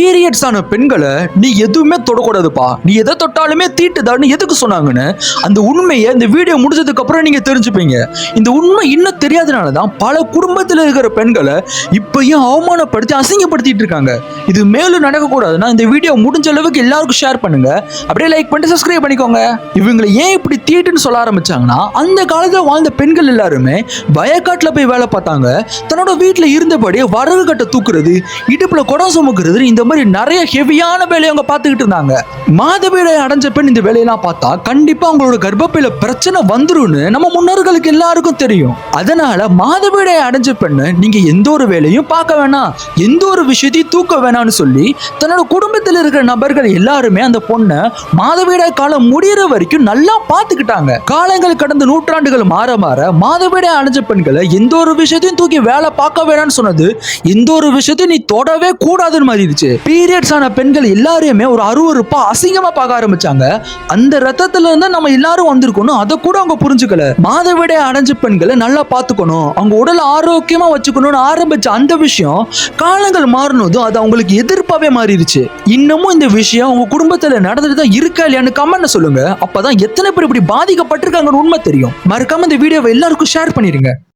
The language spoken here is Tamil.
பீரியட்ஸ் ஆன பெண்களை நீ எதுவுமே தொடக்கூடாதுப்பா, நீ எதை தொட்டாலுமே தீட்டுதான்னு எதுக்கு சொன்னாங்கன்னு அந்த உண்மையை இந்த வீடியோ முடிஞ்சதுக்கு அப்புறம் நீங்க தெரிஞ்சுப்பீங்க. இந்த உண்மை இன்னும் தெரியாதனாலதான் பல குடும்பத்தில் இருக்கிற பெண்களை இப்பயும் அவமானப்படுத்தி அசிங்கப்படுத்திட்டு இருக்காங்க. இது மேலும் நடக்கக்கூடாதுன்னா இந்த வீடியோ முடிஞ்ச அளவுக்கு எல்லாருக்கும் ஷேர் பண்ணுங்க. அப்படியே லைக் பண்ணிட்டு சப்ஸ்கிரைப் பண்ணிக்கோங்க. இவங்களை ஏன் இப்படி தீட்டுன்னு சொல்ல ஆரம்பிச்சாங்கன்னா, அந்த காலத்துல வாழ்ந்த பெண்கள் எல்லாருமே வயக்காட்டுல போய் வேலை பார்த்தாங்க. தன்னோட வீட்டுல இருந்தபடி வரகு கட்ட தூக்குறது, இடுப்புல குடம் சுமக்கிறது, இந்த மாதிரி நிறைய ஹெவியான வேலையை அவங்க பார்த்துக்கிட்டு இருந்தாங்க. மாதவிடாய் அடைஞ்ச பெண் இந்த வேலையெல்லாம் பார்த்தா கண்டிப்பா அவங்களோட கர்ப்பப்பையில பிரச்சனை வந்துரும்னு நம்ம முன்னோர்களுக்கு எல்லாருக்கும் தெரியும். அதனால மாதவிடாய் அடைஞ்ச பெண்ணு நீங்க எந்த ஒரு வேலையும் பார்க்க வேணாம், எந்த ஒரு விஷயத்தையும் தூக்க வேணாம்னு சொல்லி தன்னோட குடும்பத்தில் இருக்கிற நபர்கள் எல்லாருமே அந்த பொண்ணை மாதவிடாய் காலம் முடிகிற வரைக்கும் நல்லா பார்த்துக்கிட்டாங்க. காலங்கள் கடந்த நூற்றாண்டுகள் மாற மாற மாதவிடாய் அடைஞ்ச பெண்களை எந்த ஒரு விஷயத்தையும் தூக்கி வேலை பார்க்க வேணாம்னு சொன்னது எந்த ஒரு விஷயத்தையும் நீ தொடவே கூடாதுன்னு மாறிடுச்சு. பீரியட்ஸ் ஆன பெண்கள் எல்லாரையுமே ஒரு அருவருப்பா அசிங்கமா பார்க்க ஆரம்பிச்சாங்க. அந்த ரத்தத்துல இருந்து நம்ம எல்லாரும் வந்திருக்கணும், அதை கூட அவங்க புரிஞ்சுக்கல. மாதவிடாய் அடைஞ்ச பெண்களை நல்லா பார்த்துக்கணும், அவங்க உடல் ஆரோக்கியமா வச்சுக்கணும்னு ஆரம்பிச்ச அந்த விஷயம் காலங்கள் மாறினதும் அது அவங்களுக்கு எதிர்ப்பாவே மாறிடுச்சு. இன்னமும் இந்த விஷயம் உங்க குடும்பத்துல நடந்துட்டு தான் இருக்கா இல்லையான்னு கமெண்ட்ல சொல்லுங்க. அப்பதான் எத்தனை பேர் இப்படி பாதிக்கப்பட்டிருக்காங்கன்னு உண்மை தெரியும். மறக்காம இந்த வீடியோவை எல்லாருக்கும் ஷேர் பண்ணிருங்க.